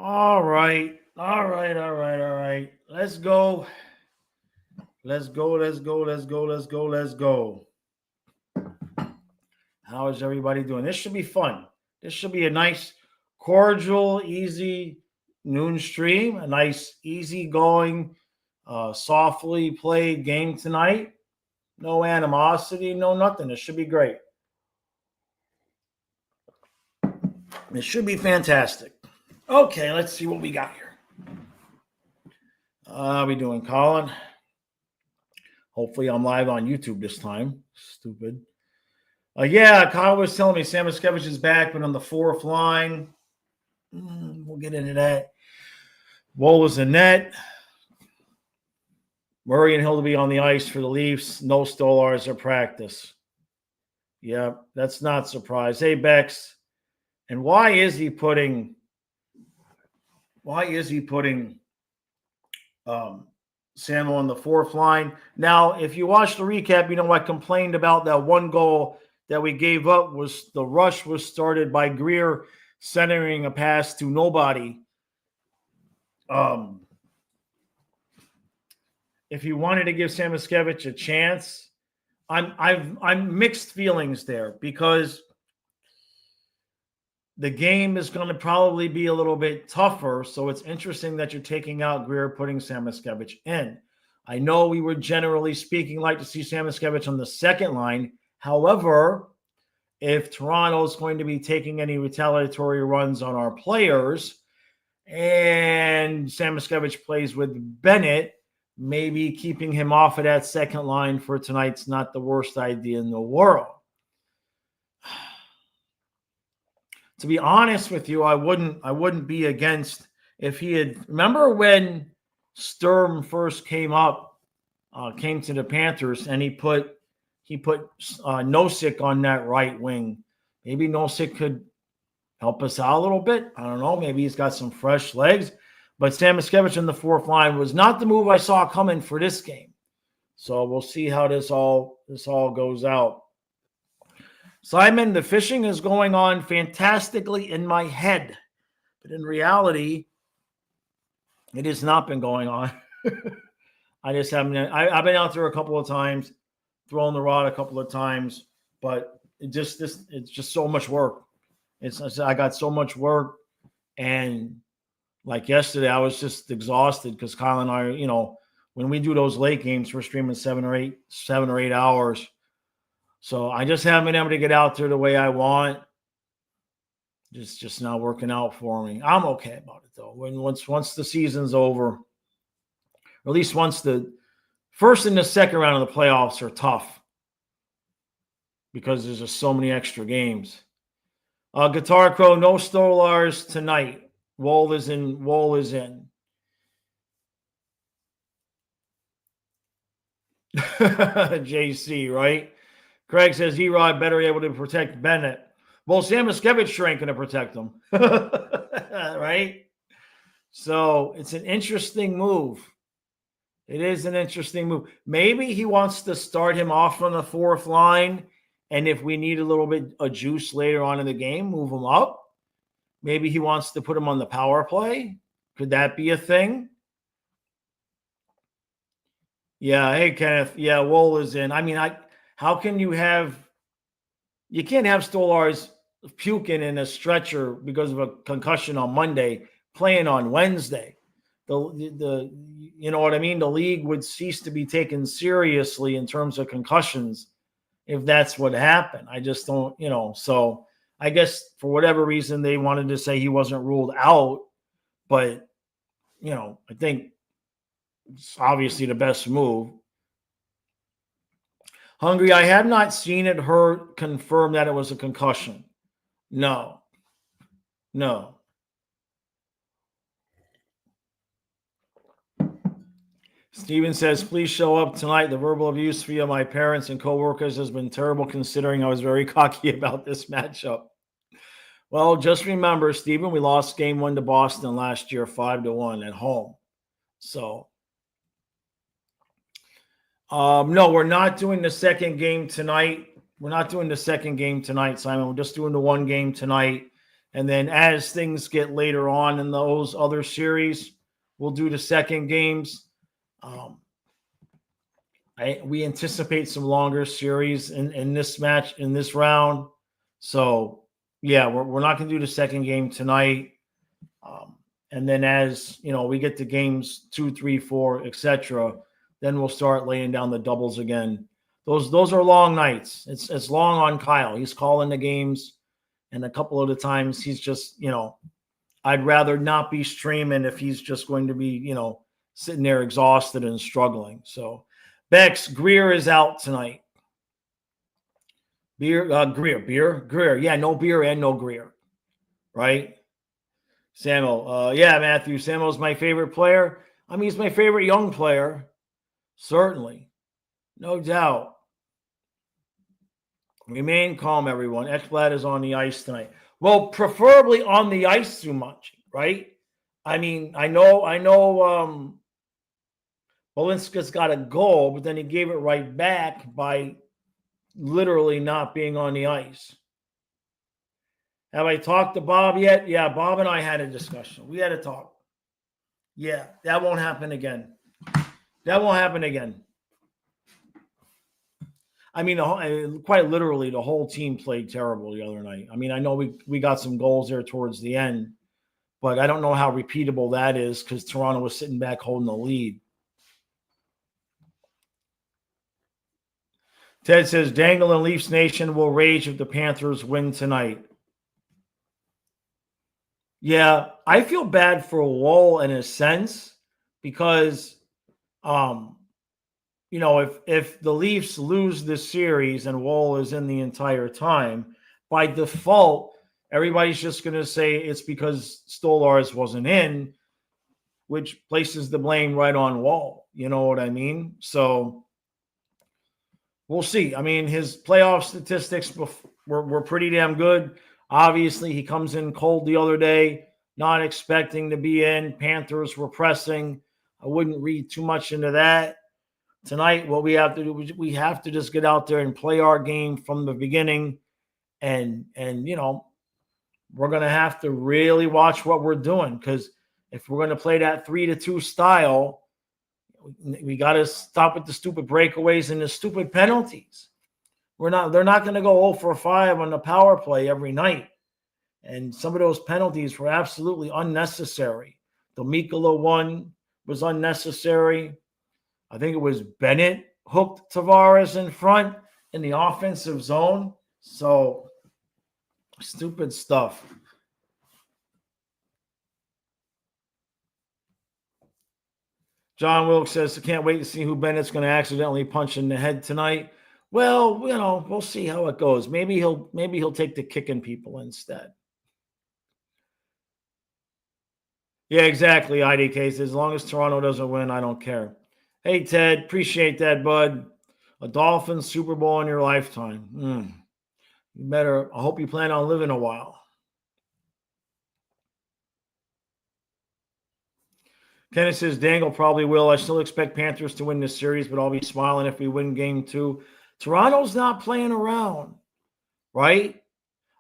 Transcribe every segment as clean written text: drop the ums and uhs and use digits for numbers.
All right. All right. All right. All right. Let's go. Let's go. Let's go. Let's go. Let's go. Let's go. How is everybody doing? This should be fun. This should be a nice, cordial, easy noon stream. A nice, easy-going, softly played game tonight. No animosity, no nothing. It should be great. It should be fantastic. Okay, let's see what we got here. How we doing, Colin? Hopefully I'm live on YouTube this time. Stupid. Yeah, Colin was telling me Sam Miskevich is back, but on the fourth line. We'll get into that. Woll is in net. Murray and Hill to be on the ice for the Leafs. No Stolars at practice. Yeah, that's not a surprise. Hey, Bex. And why is he putting Sam on the fourth line? Now, if you watch the recap, you know I complained about that one goal that we gave up. Was the rush was started by Greer centering a pass to nobody. If you wanted to give Sam Miskevich a chance, I'm mixed feelings there because the game is going to probably be a little bit tougher. So it's interesting that you're taking out Greer, putting Sam Miskevich in. I know we would generally speaking like to see Sam Miskevich on the second line. However, if Toronto is going to be taking any retaliatory runs on our players and Sam Miskevich plays with Bennett, maybe keeping him off of that second line for tonight's not the worst idea in the world. To be honest with you, I wouldn't be against if he had. Remember when Sturm first came to the Panthers, and he put Nosek on that right wing. Maybe Nosek could help us out a little bit. I don't know. Maybe he's got some fresh legs. But Sam Miskevich in the fourth line was not the move I saw coming for this game. So we'll see how this all goes out. Simon, the fishing is going on fantastically in my head. But in reality, it has not been going on. I just haven't. I've been out there a couple of times, thrown the rod a couple of times, but it's just so much work. I got so much work, and like yesterday, I was just exhausted because Kyle and I, when we do those late games, we're streaming 7 or 8 hours. So I just haven't been able to get out there the way I want. Just not working out for me. I'm okay about it though. Once the season's over, or at least once the first and the second round of the playoffs are tough because there's just so many extra games. Guitar Crow, no Stolars tonight. Woll is in. JC, right? Craig says Erod better able to protect Bennett. Well, Sam Miskevich sure ain't going to protect him. Right? So it's an interesting move. It is an interesting move. Maybe he wants to start him off on the fourth line, and if we need a little bit of juice later on in the game, move him up. Maybe he wants to put him on the power play. Could that be a thing? Yeah. Hey, Kenneth. Yeah, Woll is in. I mean, how can you can't have Stolars puking in a stretcher because of a concussion on Monday, playing on Wednesday. The you know what I mean? The league would cease to be taken seriously in terms of concussions if that's what happened. I just don't, so I guess for whatever reason they wanted to say he wasn't ruled out, but I think it's obviously the best move. Hungry, I have not seen it confirm that it was a concussion. No. Steven says, please show up tonight. The verbal abuse via my parents and coworkers has been terrible considering I was very cocky about this matchup. Well, just remember, Steven, we lost game 1 to Boston last year, 5-1 at home. So, no, we're not doing the second game tonight. Simon. We're just doing the one game tonight. And then as things get later on in those other series, we'll do the second games. We anticipate some longer series in this match, in this round. So, yeah, we're not going to do the second game tonight. And then as, we get to games 2, 3, 4, etc., then we'll start laying down the doubles again. Those are long nights. It's long on Kyle. He's calling the games, and a couple of the times he's just, I'd rather not be streaming if he's just going to be, sitting there exhausted and struggling. So, Bex, Greer is out tonight. Greer. Yeah, no beer and no Greer. Right? Samuel. Yeah, Matthew. Samuel's my favorite player. I mean, he's my favorite young player. Certainly. No doubt. Remain calm, everyone. Ekblad is on the ice tonight. Well, preferably on the ice too much, right? I mean, I know Balinska's got a goal, but then he gave it right back by literally not being on the ice. Have I talked to Bob yet? Yeah, Bob and I had a discussion. We had a talk. Yeah, that won't happen again. That won't happen again. I mean, quite literally, the whole team played terrible the other night. I mean, I know we got some goals there towards the end, but I don't know how repeatable that is because Toronto was sitting back holding the lead. Ted says, Dangle and Leafs Nation will rage if the Panthers win tonight. Yeah, I feel bad for Woll in a sense because, if the Leafs lose this series and Woll is in the entire time, by default, everybody's just going to say it's because Stolarz wasn't in, which places the blame right on Woll. You know what I mean? So we'll see. I mean, his playoff statistics were pretty damn good. Obviously, he comes in cold the other day, not expecting to be in. Panthers were pressing. I wouldn't read too much into that. Tonight, what we have to do, we have to just get out there and play our game from the beginning. And we're going to have to really watch what we're doing because if we're going to play that 3-2 style, we got to stop with the stupid breakaways and the stupid penalties. They're not going to go 0 for 5 on the power play every night. And some of those penalties were absolutely unnecessary. The Mikula one was unnecessary. I think it was Bennett hooked Tavares in front in the offensive zone. So, stupid stuff. John Wilkes says, I can't wait to see who Bennett's going to accidentally punch in the head tonight. Well, we'll see how it goes. Maybe he'll take to kicking people instead. Yeah, exactly, IDK. As long as Toronto doesn't win, I don't care. Hey, Ted, appreciate that, bud. A Dolphins Super Bowl in your lifetime. I hope you plan on living a while. Kenneth says, Dangle probably will. I still expect Panthers to win this series, but I'll be smiling if we win game 2. Toronto's not playing around, right?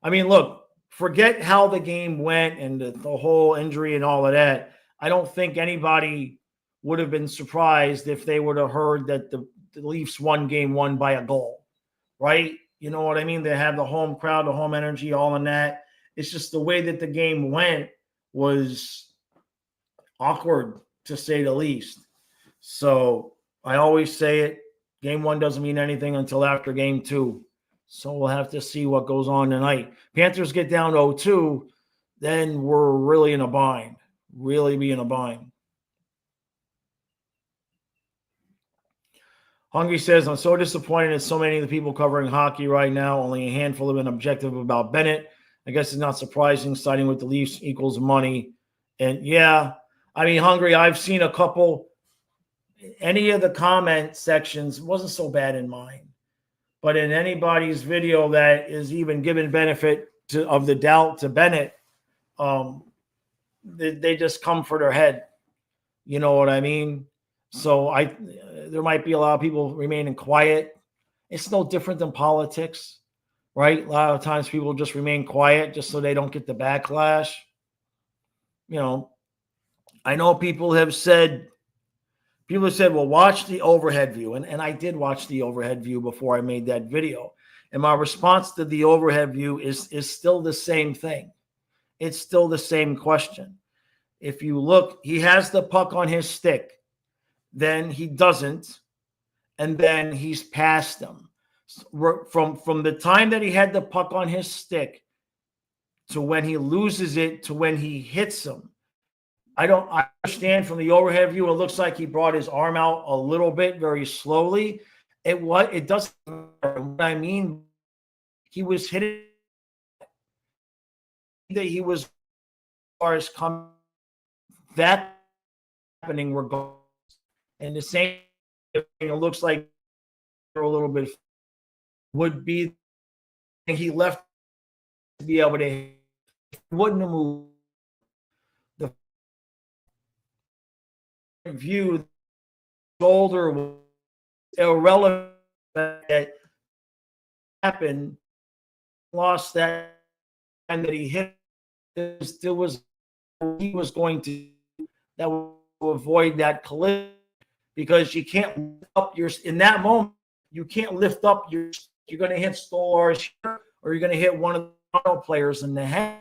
I mean, look, forget how the game went and the whole injury and all of that. I don't think anybody would have been surprised if they would have heard that the Leafs won game 1 by a goal, right? You know what I mean? They have the home crowd, the home energy, all in that. It's just the way that the game went was awkward, to say the least. So I always say it, game 1 doesn't mean anything until after game 2. So we'll have to see what goes on tonight. Panthers get down 0-2, then we're really in a bind. Really be in a bind. Hungry says, I'm so disappointed in so many of the people covering hockey right now. Only a handful have been objective about Bennett. I guess it's not surprising, siding with the Leafs equals money. And yeah, I mean, Hungry, I've seen a couple. Any of the comment sections wasn't so bad in mine. But in anybody's video that is even given benefit of the doubt to Bennett, they just come for their head. You know what I mean? So there might be a lot of people remaining quiet. It's no different than politics, right? A lot of times people just remain quiet just so they don't get the backlash. I know people have said, well, watch the overhead view. And I did watch the overhead view before I made that video. And my response to the overhead view is still the same thing. It's still the same question. If you look, he has the puck on his stick, then he doesn't, and then he's past him. From the time that he had the puck on his stick to when he loses it to when he hits him, I understand from the overhead view, it looks like he brought his arm out a little bit, very slowly. It doesn't matter. What I mean, he was hitting that he was, as far as coming, that happening regardless. And the same thing, it looks like a little bit would be, he left to be able to, wouldn't have moved. The view, shoulder was irrelevant. That happened, lost that time that he hit. There was he was going to, that would avoid that collision, because you can't lift up your, in that moment, you can't lift up your, you're going to hit Stolarz here, or you're going to hit one of the Toronto players in the head.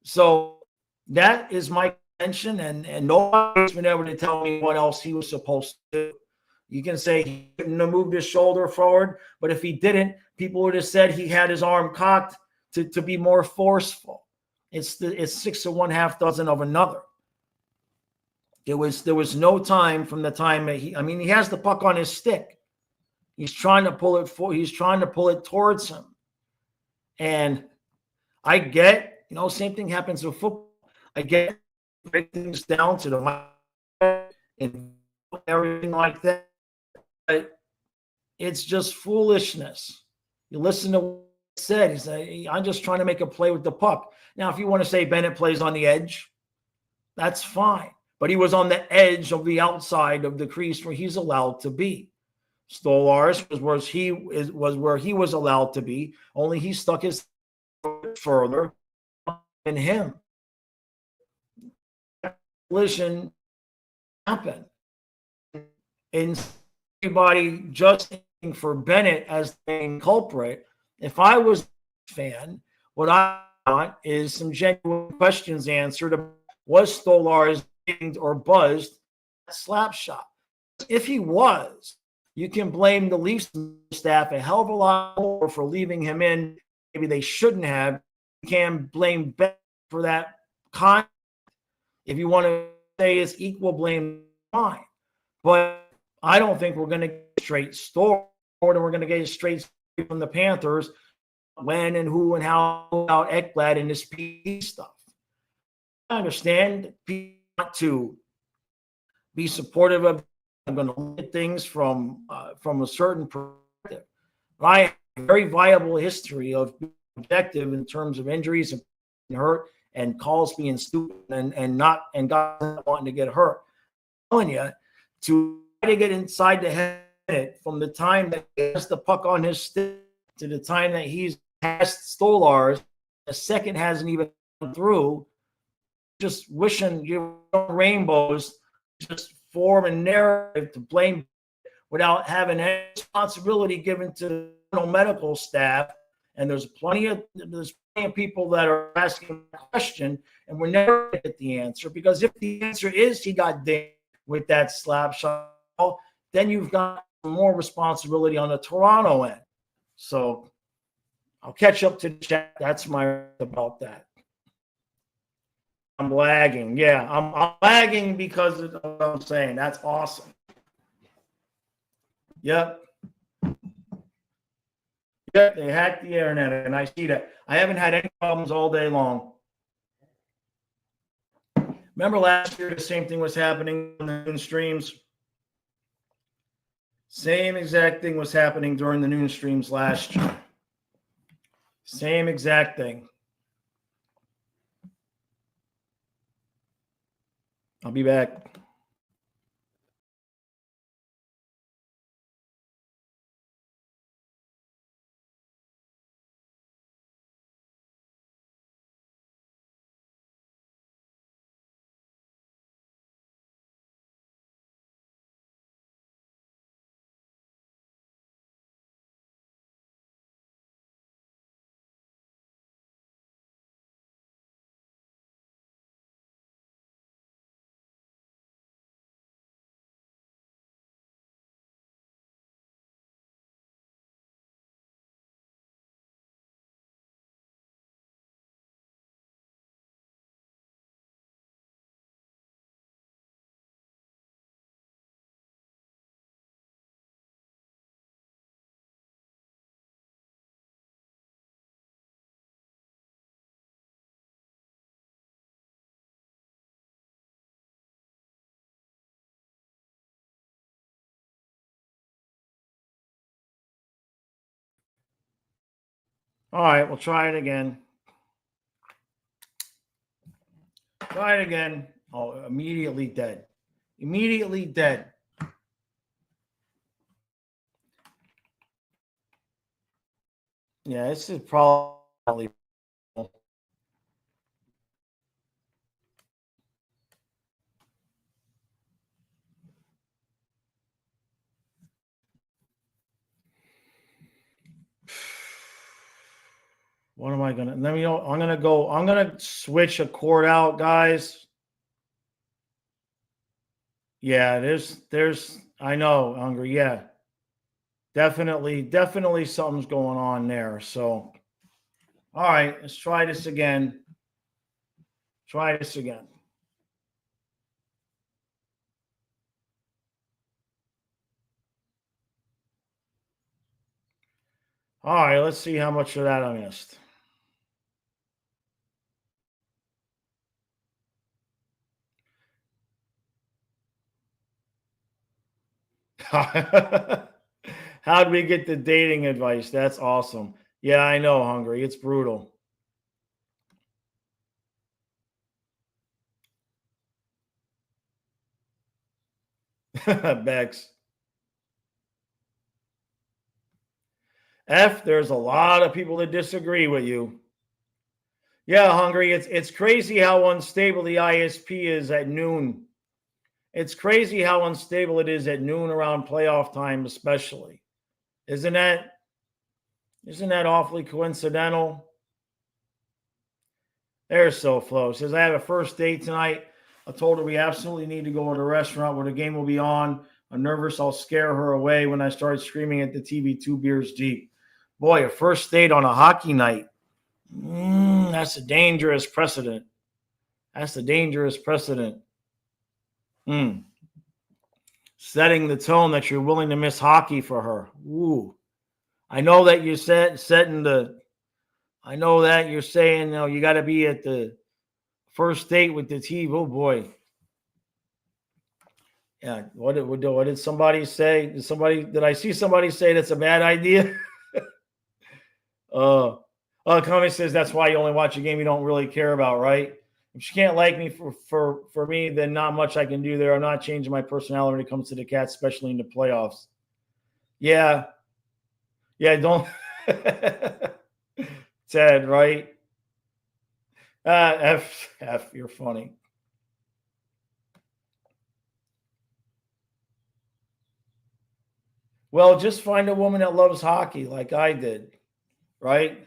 So that is my contention, and nobody's been able to tell me what else he was supposed to do. You can say he couldn't have moved his shoulder forward, but if he didn't, people would have said he had his arm cocked to be more forceful. It's 6 of one, half dozen of another. There was no time from the time that he has the puck on his stick. He's trying to pull it towards him. And I get, same thing happens with football. I get, break things down to the and everything like that. But it's just foolishness. You listen to what he said. He said, I'm just trying to make a play with the puck. Now, if you want to say Bennett plays on the edge, that's fine. But he was on the edge of the outside of the crease where he's allowed to be. Stolarz was where he was allowed to be, only he stuck his further than him. Collision happened. And everybody just thinking for Bennett as the main culprit. If I was a fan, what I want is some genuine questions answered. Was Stolarz or buzzed slap shot? If he was, you can blame the Leafs staff a hell of a lot more for leaving him in. Maybe they shouldn't have. You can blame Ben for that conduct. If you want to say it's equal blame, fine. But I don't think we're going to get a straight story, or we're going to get a straight story from the Panthers when and who and how about Ekblad and this PE stuff. I understand people want to be supportive of. I'm going to look at things from a certain perspective. But I have a very viable history of being objective in terms of injuries and hurt and calls being stupid and guys not wanting to get hurt. I'm telling you, to try to get inside the head from the time that he has the puck on his stick to the time that he's past Stolarz, a second hasn't even gone through. Just wishing you rainbows, just form a narrative to blame without having any responsibility given to the medical staff. And there's plenty of people that are asking the question, and we're never going to get the answer, because if the answer is he got dinged with that slap shot, then you've got more responsibility on the Toronto end. So I'll catch up to the chat. That's my about that. I'm lagging. Yeah, I'm lagging because of what I'm saying. That's awesome. Yep. Yep, they hacked the internet, and I see that. I haven't had any problems all day long. Remember last year, the same thing was happening on the noon streams? Same exact thing was happening during the noon streams last year. Same exact thing. I'll be back. All right, we'll try it again. Try it again. Oh, immediately dead. Immediately dead. Yeah, this is probably. What am I gonna? Let me know. I'm gonna switch a cord out, guys. Yeah, there's. I know, Hungry. Yeah, definitely something's going on there. So, all right, let's try this again. Try this again. All right, let's see how much of that I missed. How'd we get the dating advice? That's awesome. Yeah, I know, Hungry. It's brutal. Bex. F, there's a lot of people that disagree with you. Yeah, Hungry. It's crazy how unstable the ISP is at noon. It's crazy how unstable it is at noon around playoff time, especially. Isn't that awfully coincidental? There's SoFlo. Says, I have a first date tonight. I told her we absolutely need to go to a restaurant where the game will be on. I'm nervous I'll scare her away when I start screaming at the TV 2 beers deep. Boy, a first date on a hockey night. That's a dangerous precedent. That's a dangerous precedent. Setting the tone that you're willing to miss hockey for her. Ooh. I know that you're setting the. I know that you're saying, you got to be at the first date with the TV. Oh boy. Yeah. What did somebody say? Did I see somebody say that's a bad idea? Comment says that's why you only watch a game you don't really care about, right? If she can't like me for me, then not much I can do there. I'm not changing my personality when it comes to the Cats, especially in the playoffs. Yeah. Yeah, don't Ted, right? F, you're funny. Well, just find a woman that loves hockey like I did, right?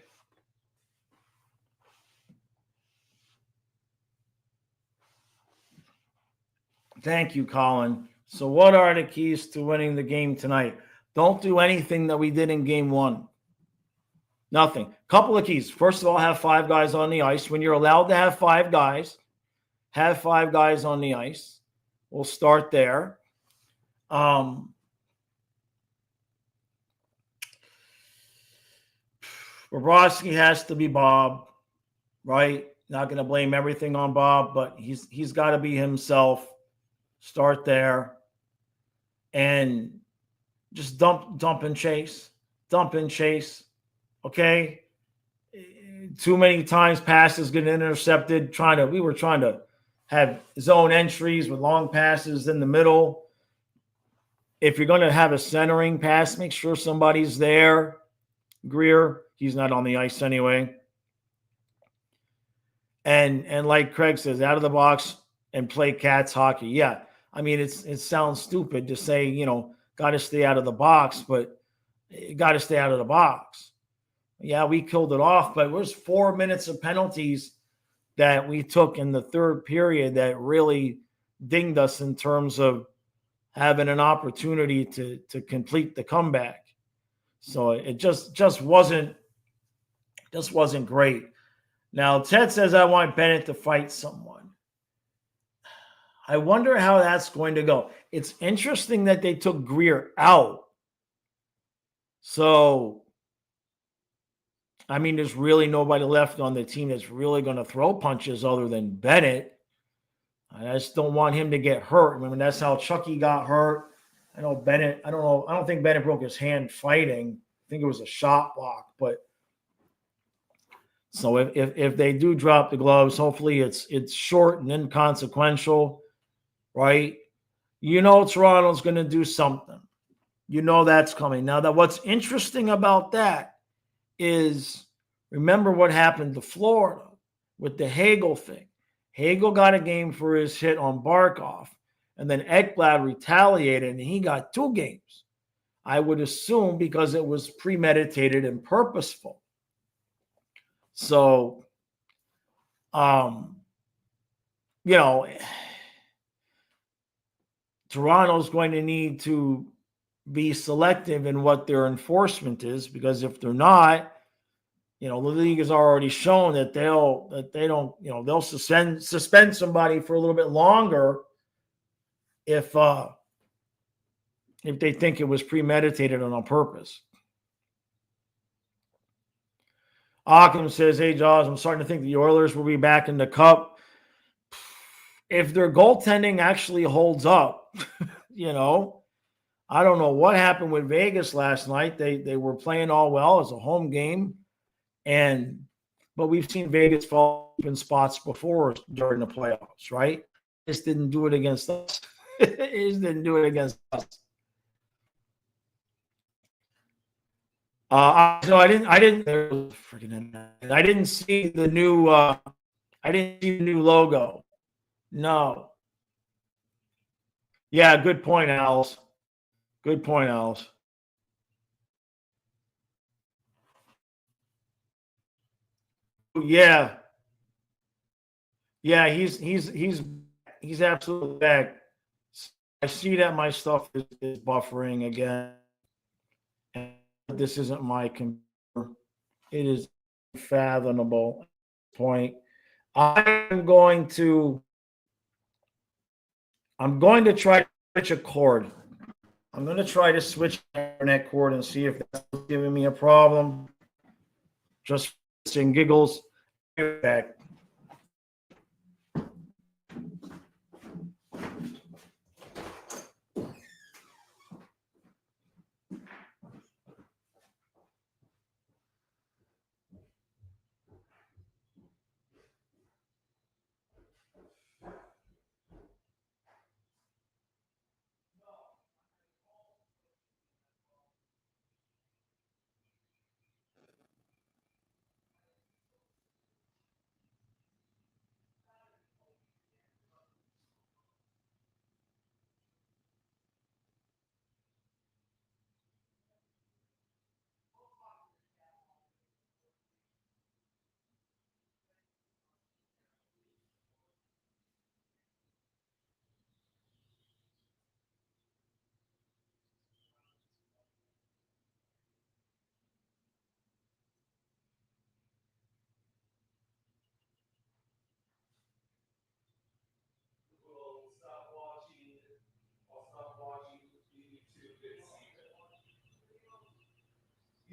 Thank you, Colin. So, what are the keys to winning the game tonight? Don't do anything that we did in game one. Nothing. Couple of keys. First of all, have 5 guys on the ice. When you're allowed to have 5 guys, have 5 guys on the ice. We'll start there. Bobrovsky has to be Bob, right? Not going to blame everything on Bob, but he's got to be himself. Start there. And just dump and chase. Dump and chase. Okay? Too many times passes get intercepted. We were trying to have zone entries with long passes in the middle. If you're going to have a centering pass, make sure somebody's there. Greer, he's not on the ice anyway. And like Craig says, out of the box and play Cats hockey. Yeah, I mean, it sounds stupid to say, got to stay out of the box, but got to stay out of the box. Yeah, we killed it off, but it was 4 minutes of penalties that we took in the third period that really dinged us in terms of having an opportunity to complete the comeback. So it just wasn't great. Now, Ted says, I want Bennett to fight someone. I wonder how that's going to go. It's interesting that they took Greer out. So, I mean, there's really nobody left on the team that's really going to throw punches other than Bennett. I just don't want him to get hurt. I mean, that's how Chucky got hurt. I know Bennett, I don't think Bennett broke his hand fighting. I think it was a shot block, but So if they do drop the gloves, hopefully it's short and inconsequential, right? You know Toronto's going to do something. You know that's coming. Now, that what's interesting about that is, remember what happened to Florida with the Hagel thing. Hagel got a game for his hit on Barkov, and then Ekblad retaliated, and he got 2 games. I would assume because it was premeditated and purposeful. So, you know, Toronto's going to need to be selective in what their enforcement is, because if they're not, the league has already shown that they'll suspend somebody for a little bit longer if they think it was premeditated and on purpose. Occam says, "Hey, Jaws, I'm starting to think the Oilers will be back in the Cup if their goaltending actually holds up." I don't know what happened with Vegas last night. They were playing all well as a home game, but we've seen Vegas fall in spots before during the playoffs, right? Just didn't do it against us. It just didn't do it against us. So I didn't see the new logo. No. Yeah, good point, Alice. Good point, Alice. Yeah. Yeah, he's absolutely back. I see that my stuff is buffering again. And this isn't my computer. It is unfathomable point. I'm going to try to switch a cord. I'm going to try to switch the internet cord and see if that's giving me a problem. Just in giggles. Back.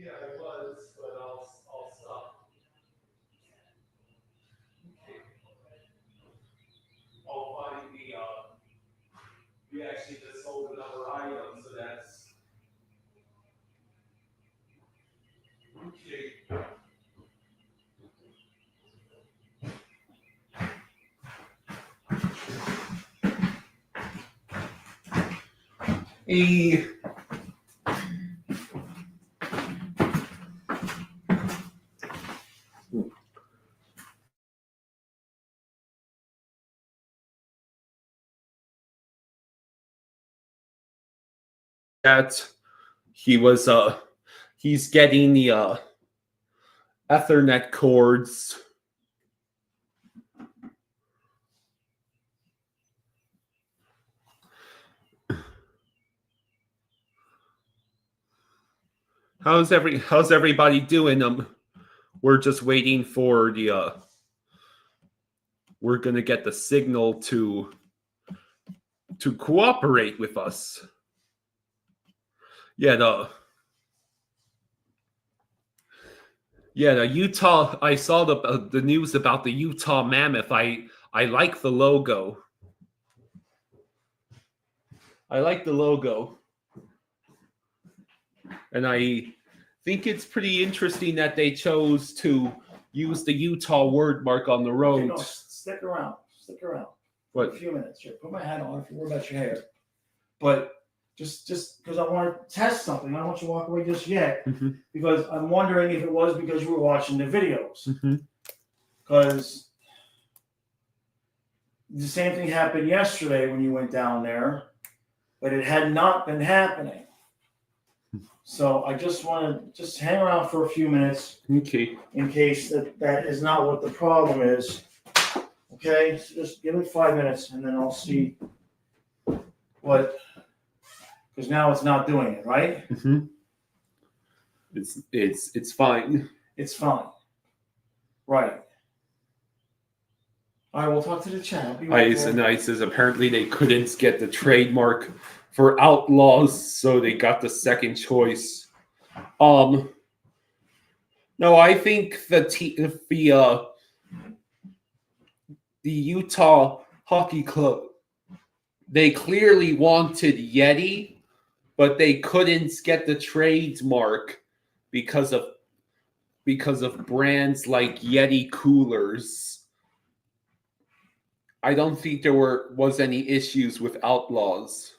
Yeah, I was, but I'll stop. I'll find we actually just sold another item, so that's okay. That he's getting the Ethernet cords. How's everybody doing? We're just waiting for we're gonna get the signal to cooperate with us. Yeah, the Utah. I saw the news about the Utah Mammoth. I like the logo. I like the logo, and I think it's pretty interesting that they chose to use the Utah word, Mark, on the road. Okay, no, stick around. Stick around. What? For a few minutes. Here, put my hat on if you worry about your hair. But just because I want to test something, I don't want you to walk away just yet. Mm-hmm. Because I'm wondering if it was because you were watching the videos. Mm-hmm. Because the same thing happened yesterday when you went down there, but it had not been happening. So I just want to just hang around for a few minutes. Okay. In case that is not what the problem is. Okay, so just give it 5 minutes and then I'll see what, because now it's not doing it, right? Mm-hmm. It's fine. It's fine. Right. All right, we'll talk to the chat. Ice says apparently they couldn't get the trademark for Outlaws, so they got the second choice. No, I think the Utah Hockey Club, they clearly wanted Yeti, but they couldn't get the trademark because of brands like Yeti coolers. I don't think there was any issues with Outlaws.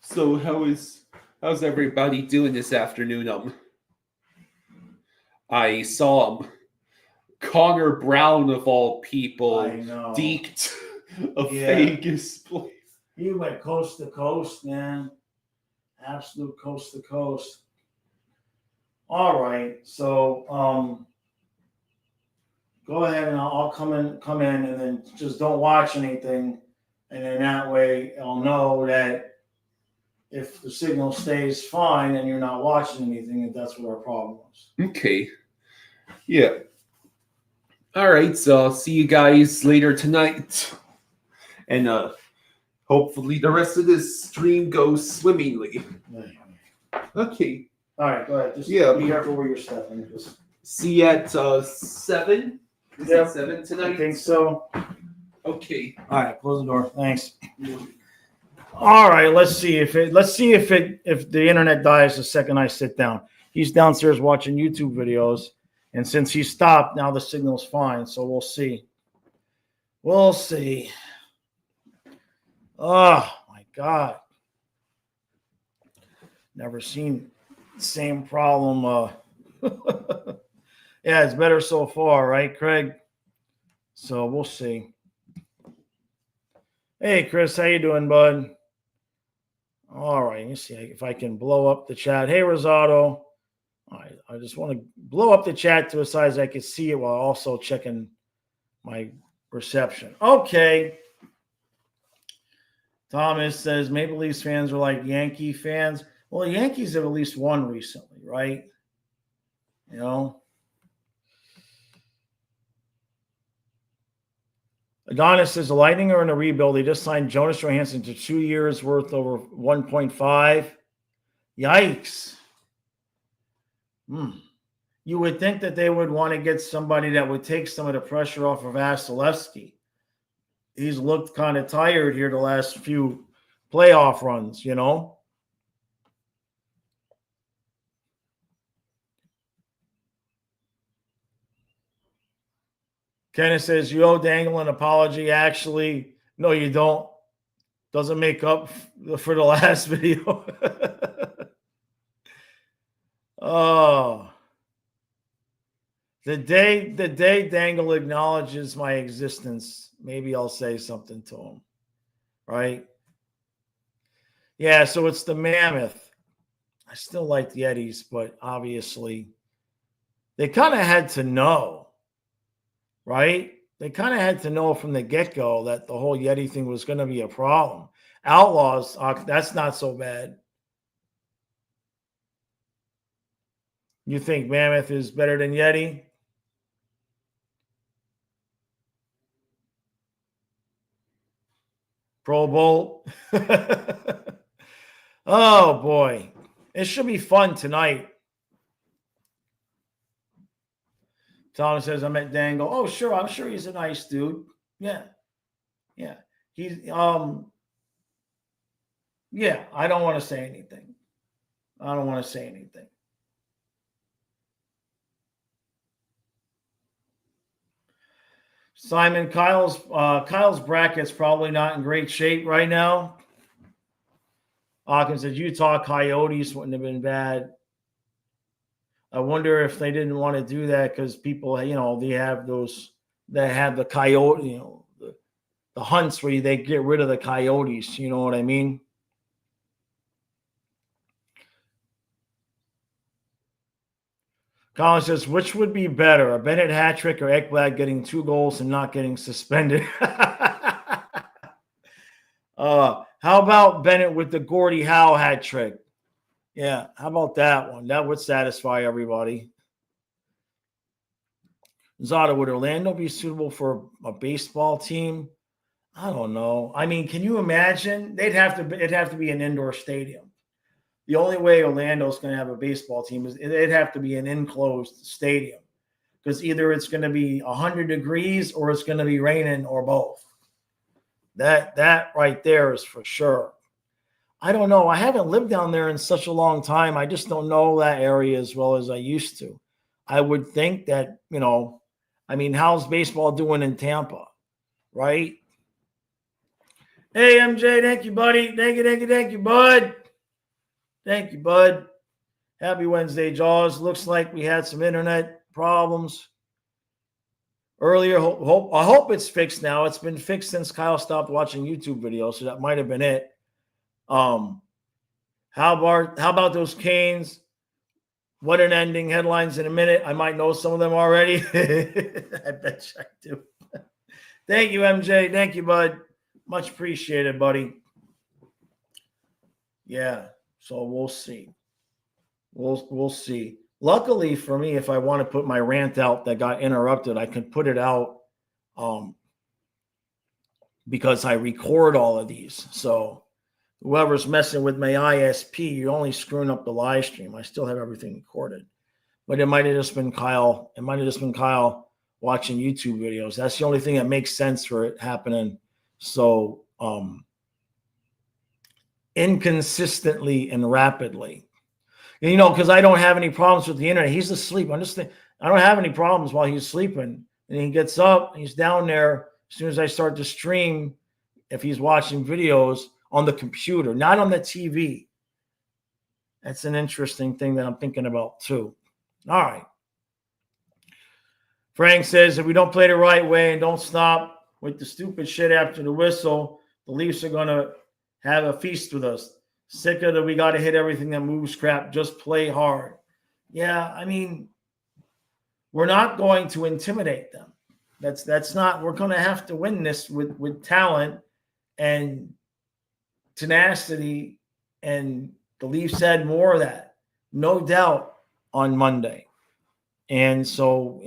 So how's everybody doing this afternoon? I saw Connor Brown of all people deked a Vegas place. He went coast to coast, man. Absolute coast to coast. All right, so go ahead and I'll come in, and then just don't watch anything, and then that way I'll know that if the signal stays fine and you're not watching anything, that's what our problem was. Okay. Yeah. All right, so I'll see you guys later tonight. And hopefully the rest of this stream goes swimmingly. Okay. All right, go ahead. Just be careful where you're stepping. Just see you at 7? Is it 7 tonight? I think so. Okay. All right, close the door. Thanks. All right, let's see if the internet dies the second I sit down. He's downstairs watching YouTube videos, and since he stopped, now the signal's fine. So we'll see. We'll see. Oh my God! Never seen the same problem. Yeah, it's better so far, right, Craig? So we'll see. Hey, Chris, how you doing, bud? All right, let me see if I can blow up the chat. Hey, Rosado. All right, I just want to blow up the chat to a size I can see it while also checking my reception. Okay. Thomas says Maple Leafs fans are like Yankee fans. Well, the Yankees have at least won recently, right? You know? Adonis says the Lightning are in a rebuild. They just signed Jonas Johansson to 2 years worth over 1.5. Yikes. You would think that they would want to get somebody that would take some of the pressure off of Vasilevsky. He's looked kind of tired here the last few playoff runs, you know? Kenneth says, you owe Dangle an apology. Actually, no, you don't. Doesn't make up for the last video. Oh. The day Dangle acknowledges my existence, maybe I'll say something to him. Right? Yeah, so it's the Mammoth. I still like the Eddies, but obviously they kind of had to know. Right? They kind of had to know from the get-go that the whole Yeti thing was going to be a problem. Outlaws, that's not so bad. You think Mammoth is better than Yeti? Pro Bowl? Oh, boy. It should be fun tonight. Thomas says, I met Dangle. Oh, sure. I'm sure he's a nice dude. Yeah. Yeah. He's, yeah, I don't want to say anything. I don't want to say anything. Simon, Kyle's bracket's probably not in great shape right now. Hawkins said Utah Coyotes wouldn't have been bad. I wonder if they didn't want to do that because people, they have the coyote, the hunts where they get rid of the coyotes. You know what I mean? Colin says, which would be better, a Bennett hat trick or Ekblad getting 2 goals and not getting suspended? How about Bennett with the Gordie Howe hat trick? Yeah, how about that one? That would satisfy everybody. Zada, would Orlando be suitable for a baseball team? I don't know. I mean, can you imagine? It'd have to be an indoor stadium. The only way Orlando's going to have a baseball team is it'd have to be an enclosed stadium because either it's going to be 100 degrees or it's going to be raining or both. That right there is for sure. I don't know. I haven't lived down there in such a long time. I just don't know that area as well as I used to. I would think that, how's baseball doing in Tampa, right? Hey, MJ, thank you, buddy. Thank you, bud. Thank you, bud. Happy Wednesday, Jaws. Looks like we had some internet problems earlier. I hope it's fixed now. It's been fixed since Kyle stopped watching YouTube videos, so that might have been it. How about those Canes? What an ending. Headlines in a minute. I might know some of them already. I bet you I do. Thank you, MJ. Thank you, bud. Much appreciated, buddy. Yeah. So we'll see. We'll see. Luckily for me, if I want to put my rant out that got interrupted, I can put it out because I record all of these. So whoever's messing with my ISP, you're only screwing up the live stream. I still have everything recorded. But it might have just been Kyle. It might have just been Kyle watching YouTube videos. That's the only thing that makes sense for it happening. So inconsistently and rapidly, because I don't have any problems with the internet. He's asleep. I don't have any problems while he's sleeping. And he gets up, he's down there. As soon as I start to stream, if he's watching videos on the computer, not on the TV. That's an interesting thing that I'm thinking about too. All right. Frank says, if we don't play the right way and don't stop with the stupid shit after the whistle, the Leafs are going to have a feast with us. Sick of the we got to hit everything that moves crap. Just play hard. Yeah, we're not going to intimidate them. That's not. We're going to have to win this with talent and tenacity. And the Leafs had more of that, no doubt, on Monday. And so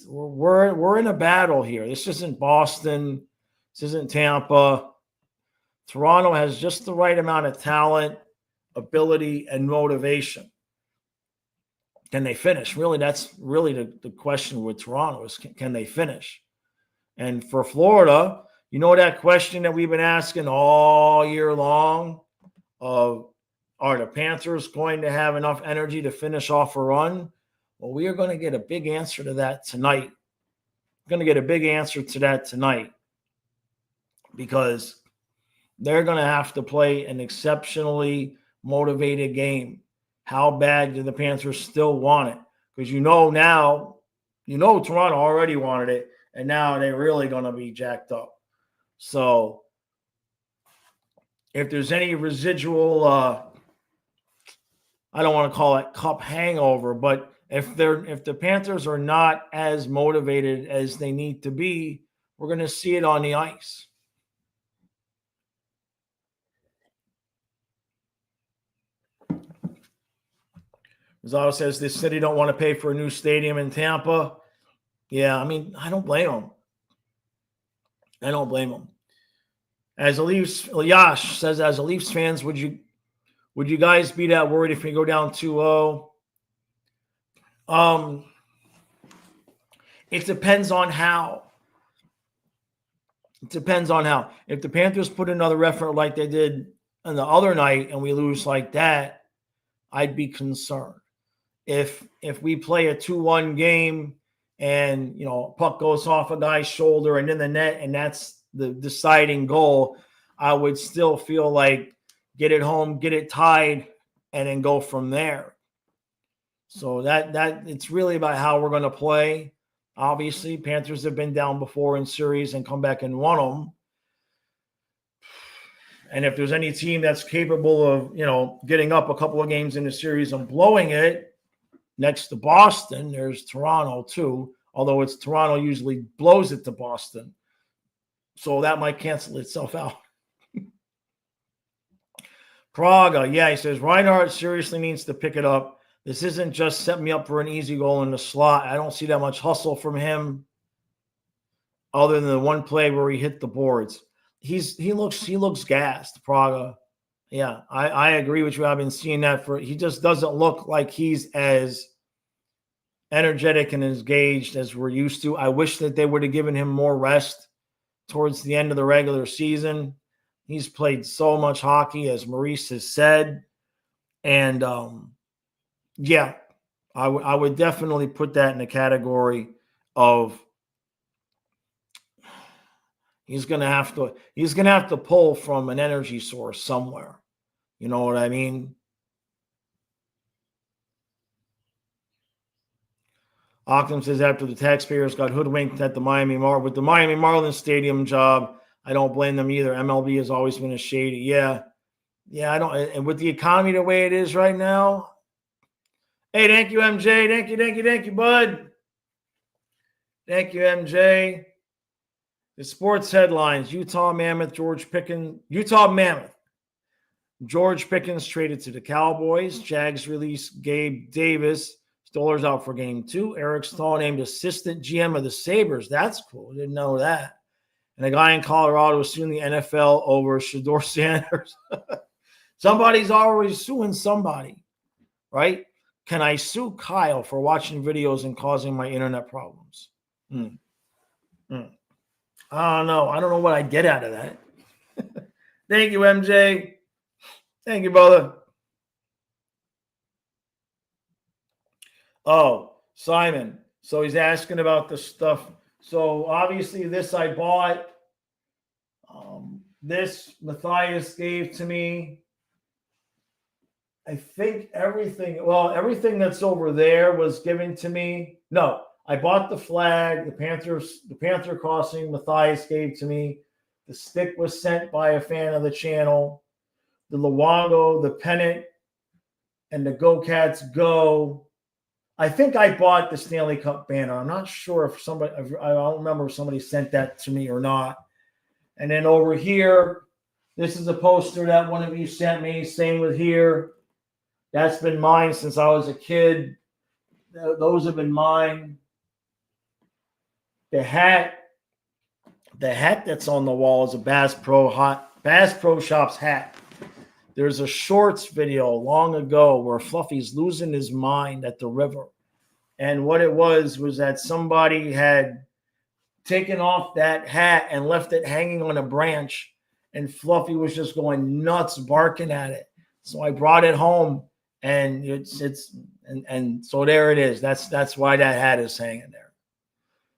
we're in a battle here. This isn't Boston. This isn't Tampa. Toronto has just the right amount of talent, ability, and motivation. Can they finish? Really, that's really the question with Toronto is can they finish? And for Florida, that question that we've been asking all year long of are the Panthers going to have enough energy to finish off a run? Well, we are going to get a big answer to that tonight. We're going to get a big answer to that tonight because they're going to have to play an exceptionally motivated game. How bad do the Panthers still want it? Because now, Toronto already wanted it, and now they're really going to be jacked up. So if there's any residual, I don't want to call it cup hangover, but if the Panthers are not as motivated as they need to be, we're going to see it on the ice. Rosado says this city don't want to pay for a new stadium in Tampa. Yeah, I don't blame them. As a Leafs, Yash says, as a Leafs fans, would you guys be that worried if we go down 2-0? It depends on how. It depends on how. If the Panthers put another effort like they did on the other night and we lose like that, I'd be concerned. If we play a 2-1 game and, puck goes off a guy's shoulder and in the net and that's the deciding goal, I would still feel like get it home, get it tied, and then go from there. So that it's really about how we're going to play. Obviously, Panthers have been down before in series and come back and won them. And if there's any team that's capable of, getting up a couple of games in the series and blowing it, next to Boston, there's Toronto too, although it's Toronto usually blows it to Boston. So that might cancel itself out. Praga, yeah, he says, Reinhardt seriously needs to pick it up. This isn't just set me up for an easy goal in the slot. I don't see that much hustle from him other than the one play where he hit the boards. He looks gassed, Praga. Yeah, I agree with you. I've been seeing that he just doesn't look like he's as energetic and as engaged as we're used to. I wish that they would have given him more rest towards the end of the regular season. He's played so much hockey, as Maurice has said. And, yeah, I would definitely put that in the category of he's going to have to pull from an energy source somewhere. You know what I mean? Ockham says after the taxpayers got hoodwinked at the with the Miami Marlins stadium job, I don't blame them either. MLB has always been a shady. Yeah, I don't. And with the economy the way it is right now. Hey, thank you, MJ. Thank you, bud. Thank you, MJ. The sports headlines: Utah Mammoth, George Pickens traded to the Cowboys. Jags release Gabe Davis. Stoller's out for game 2. Eric Stahl named assistant GM of the Sabres. That's cool. Didn't know that. And a guy in Colorado is suing the NFL over Shedeur Sanders. Somebody's always suing somebody, right? Can I sue Kyle for watching videos and causing my internet problems? I don't know. I don't know what I get out of that. Thank you, MJ. Thank you, brother. Oh, Simon. So he's asking about the stuff. So obviously this I bought. This Matthias gave to me. I think everything that's over there was given to me. No, I bought the flag, the Panther crossing Matthias gave to me. The stick was sent by a fan of the channel. The Luongo, the pennant, and the Go Cats Go. I think I bought the Stanley Cup banner. I'm not sure if I don't remember if somebody sent that to me or not. And then over here, this is a poster that one of you sent me. Same with here. That's been mine since I was a kid. Those have been mine. The hat that's on the wall is a Bass Pro Shops hat. There's a Shorts video long ago where Fluffy's losing his mind at the river. And what it was that somebody had taken off that hat and left it hanging on a branch, and Fluffy was just going nuts barking at it. So I brought it home, and and so there it is. That's why that hat is hanging there.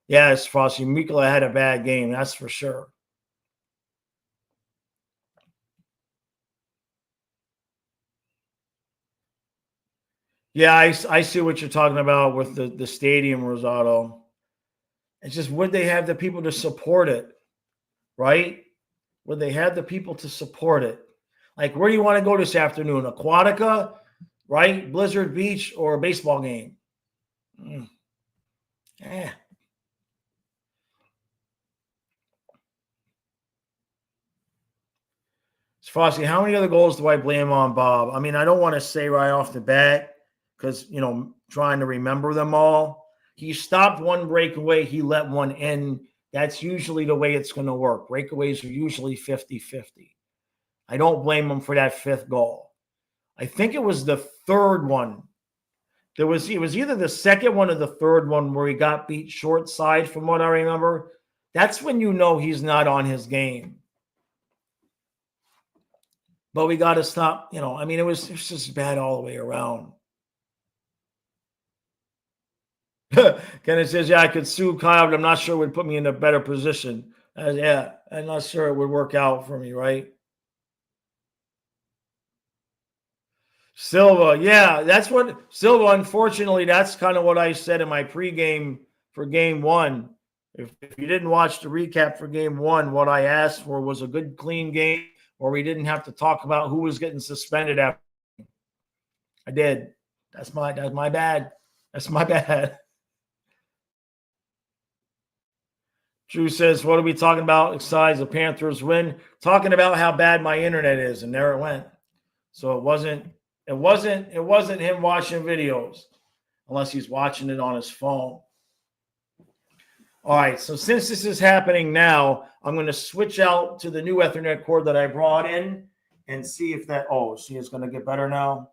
Yes, Frosty. Mikkola had a bad game, that's for sure. Yeah, I see what you're talking about with the stadium, Rosato. It's just, would they have the people to support it, right? Would they have the people to support it? Like, where do you want to go this afternoon? Aquatica, right? Blizzard Beach, or a baseball game? Frosty, how many other goals do I blame on Bob? I mean, I don't want to say right off the bat because, trying to remember them all. He stopped one breakaway. He let one in. That's usually the way it's going to work. Breakaways are usually 50-50. I don't blame him for that 5th goal. I think it was the 3rd one It was either the second one or the third one where he got beat short side, from what I remember. That's when you know he's not on his game. But we got to stop, I mean, it was just bad all the way around. Kenneth says, yeah, I could sue Kyle, but I'm not sure it would put me in a better position. Yeah, I'm not sure it would work out for me, right? Silva, yeah, that's what Silva. Unfortunately, that's kind of what I said in my pregame for game one. If you didn't watch the recap for game one, what I asked for was a good, clean game where we didn't have to talk about who was getting suspended after. I did. That's my bad. That's my bad. Drew says, what are we talking about besides the Panthers win? Talking about how bad my internet is, and there it went. So it wasn't him watching videos, unless he's watching it on his phone. All right, so since this is happening now, I'm going to switch out to the new Ethernet cord that I brought in and see if that, see, it's going to get better now.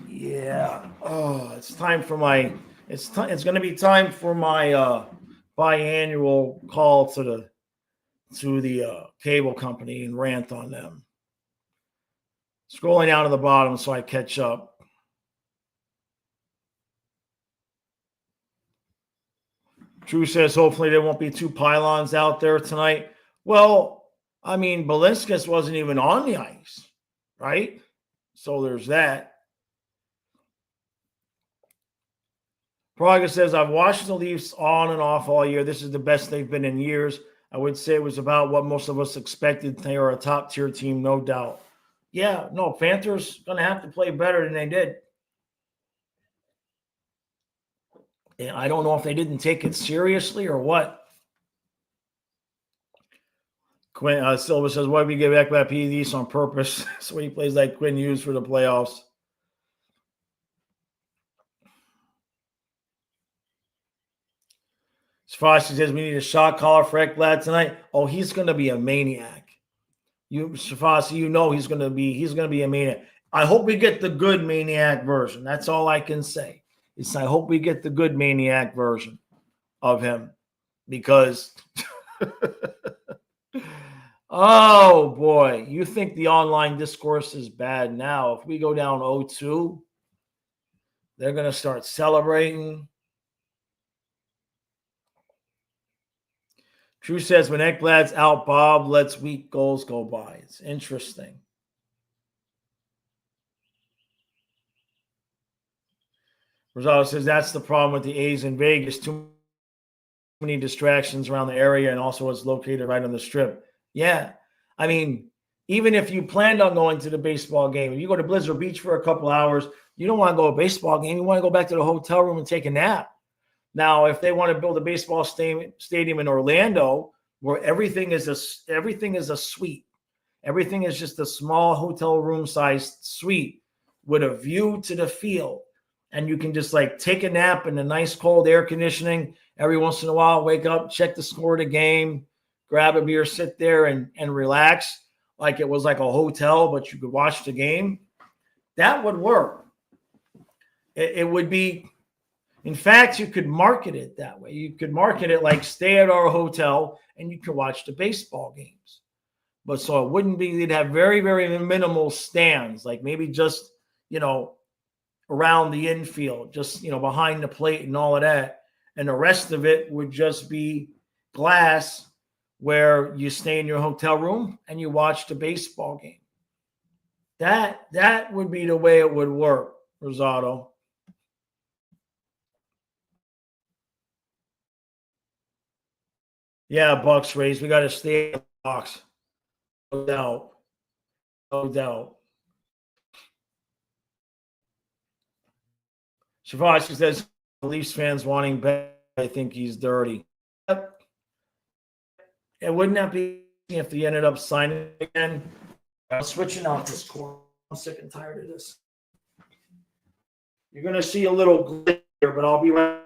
Yeah. Oh, it's time for my, it's going to be time for my biannual call to the cable company and rant on them. Scrolling down to the bottom so I catch up. Drew says, hopefully there won't be two pylons out there tonight. Well, I mean, Balinskis wasn't even on the ice, right? So there's that. Praga says, I've watched the Leafs on and off all year. This is the best they've been in years. I would say it was about what most of us expected. They are a top-tier team, no doubt. Yeah, no, Panthers going to have to play better than they did. And I don't know if they didn't take it seriously or what. Quinn Silva says, why do we give Ekblad PEDs on purpose? So he plays like Quinn Hughes for the playoffs. Sfossy says, we need a shot caller for Ekblad tonight. Oh, he's going to be a maniac. Sfossy, he's going to be a maniac. I hope we get the good maniac version. That's all I can say. I hope we get the good maniac version of him, because oh boy, you think the online discourse is bad now. If we go down 0-2, they're going to start celebrating. Drew says, when Ekblad's out, Bob lets weak goals go by. It's interesting. Rosado says, that's the problem with the A's in Vegas. Too many distractions around the area, and also it's located right on the strip. Yeah. I mean, even if you planned on going to the baseball game, if you go to Blizzard Beach for a couple hours, you don't want to go to a baseball game. You want to go back to the hotel room and take a nap. Now, if they want to build a baseball stadium in Orlando where everything is a suite, everything is just a small hotel room sized suite with a view to the field, and you can just like take a nap in the nice cold air conditioning every once in a while, wake up, check the score of the game, grab a beer, sit there and relax like it was like a hotel, but you could watch the game. That would work. It would be, in fact, you could market it that way. You could market it like stay at our hotel and you can watch the baseball games. But so it wouldn't be, they'd have very, very minimal stands, like maybe just, around the infield, just, behind the plate and all of that. And the rest of it would just be glass where you stay in your hotel room and you watch the baseball game. That would be the way it would work, Rosado. Yeah, Bucks raised. We got to stay in the box. No doubt. No doubt. Shavassi says, Leafs fans wanting bet. I think he's dirty. Yep. And wouldn't that be if they ended up signing again? I'm switching out this core. I'm sick and tired of this. You're going to see a little glitch here, but I'll be right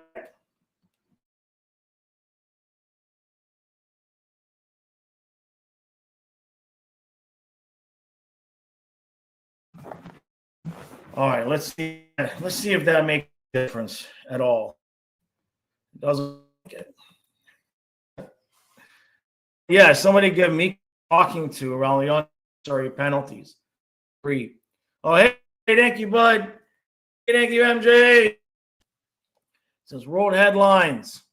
All right, let's see. Let's see if that makes a difference at all. It doesn't. Yeah, somebody give me talking to around the unnecessary penalties. Free. Oh, hey, thank you, bud. Hey, thank you, MJ. Says world headlines.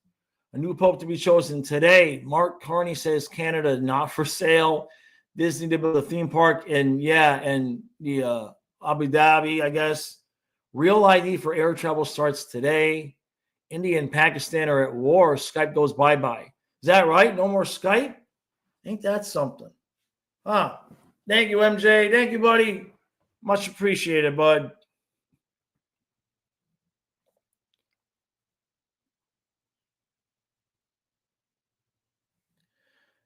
A new pope to be chosen today. Mark Carney says Canada not for sale. Disney to build a theme park and the Abu Dhabi, I guess. Real ID for air travel starts today. India and Pakistan are at war. Skype goes bye-bye. Is that right? No more Skype? Ain't that something? Thank you, MJ. Thank you, buddy. Much appreciated, bud.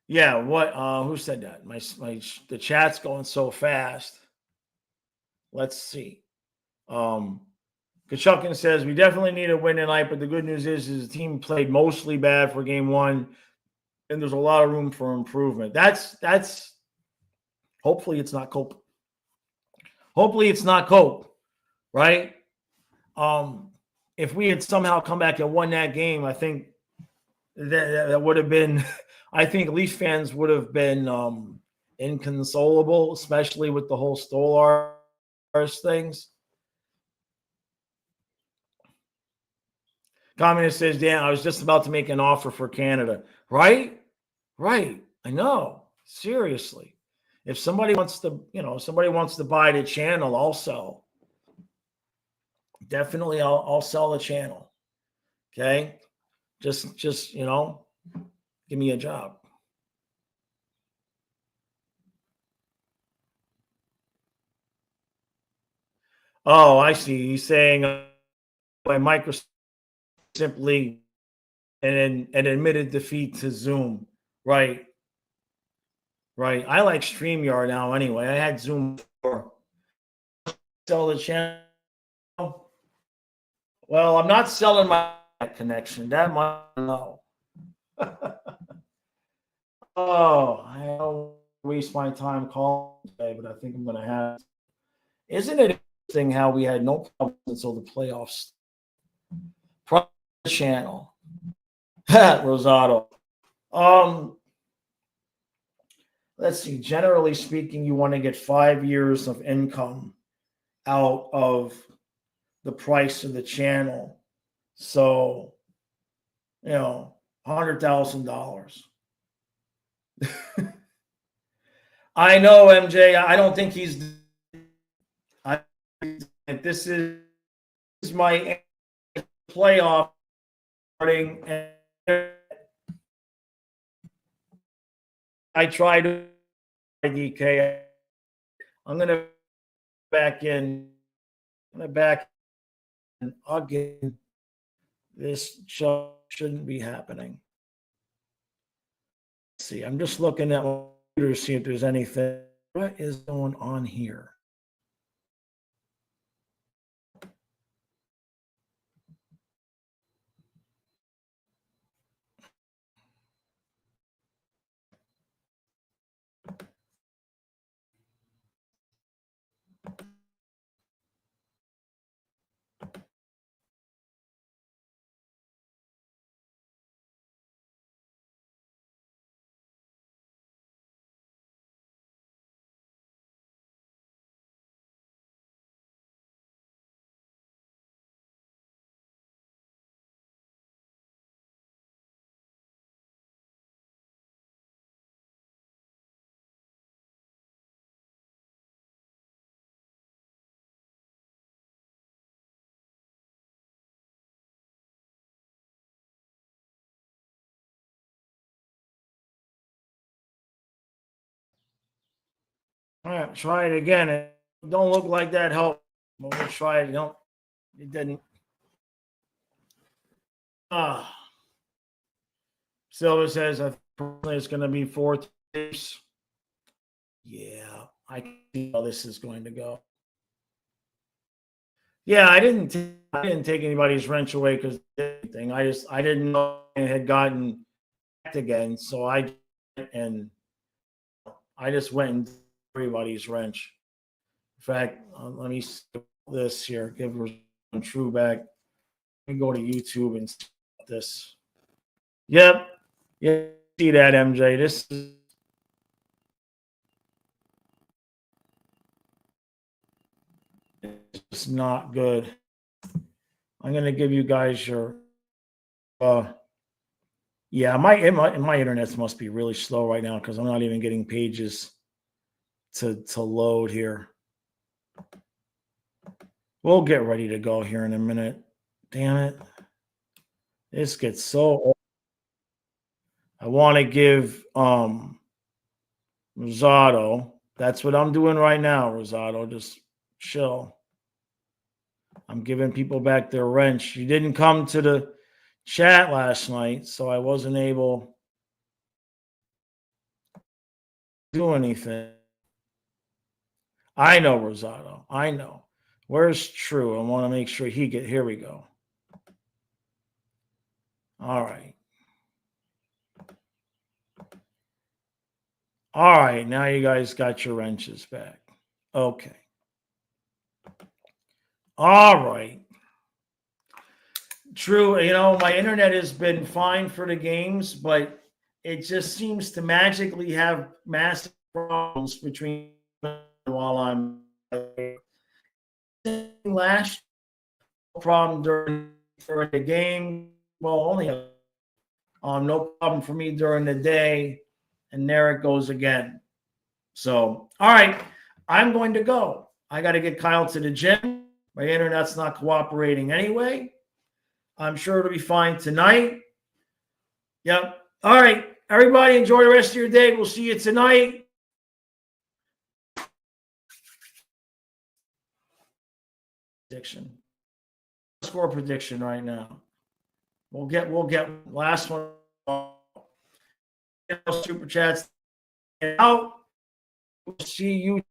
Yeah, what? Who said that? The chat's going so fast. Let's see. Kachukin says we definitely need a win tonight, but the good news is the team played mostly bad for game one, and there's a lot of room for improvement. That's hopefully it's not Cope. Hopefully it's not Cope, right? If we had somehow come back and won that game, I think that would have been. I think Leaf fans would have been inconsolable, especially with the whole Stolarz things. Communist says, Dan, I was just about to make an offer for Canada. Right? Right. I know. Seriously. If somebody wants to buy the channel, I'll sell. Definitely I'll sell the channel. Okay? Just give me a job. Oh, I see. He's saying by Microsoft simply an admitted defeat to Zoom. Right. Right. I like StreamYard now anyway. I had Zoom before. Sell the channel. Well, I'm not selling my connection. That might know. I don't waste my time calling today, but I think I'm going to have. Isn't it interesting how we had no problems until the playoffs? Private channel. Rosado. Let's see. Generally speaking, you want to get 5 years of income out of the price of the channel. So, $100,000. I know, MJ. I don't think he's. This is my playoff starting. I tried DK. I'm going to back in. Again. This shouldn't be happening. Let's see, I'm just looking at my computer to see if there's anything. What is going on here? All right, try it again. It don't look like that helped. We'll try it. It didn't. Silva says, I think it's going to be 4 tapes. Yeah, I can see how this is going to go. Yeah, I didn't take anybody's wrench away because I didn't know it had gotten hacked again, so I just went and everybody's wrench. In fact, let me see this here. Give True back. Let me go to YouTube and see this. Yep. Yeah, see that, MJ. This is it's not good. I'm gonna give you guys your yeah, my internet must be really slow right now because I'm not even getting pages to load here. We'll get ready to go here in a minute. Damn it. This gets so old. I want to give Rosado. That's what I'm doing right now, Rosado. Just chill. I'm giving people back their wrench. You didn't come to the chat last night, so I wasn't able to do anything. I know, Rosado. I know. Where's True? I want to make sure he get. Here we go. All right. All right. Now you guys got your wrenches back. Okay. All right. True. You know, my internet has been fine for the games, but it just seems to magically have massive problems between while I'm last problem during the game. Well, only no problem for me during the day, and there it goes again. So, all right, I'm going to go. I got to get Kyle to the gym. My internet's not cooperating anyway. I'm sure it'll be fine tonight. Yep. All right, everybody, enjoy the rest of your day. We'll see you tonight. Prediction. Score prediction right now. We'll get last one. Super chats out. We'll see you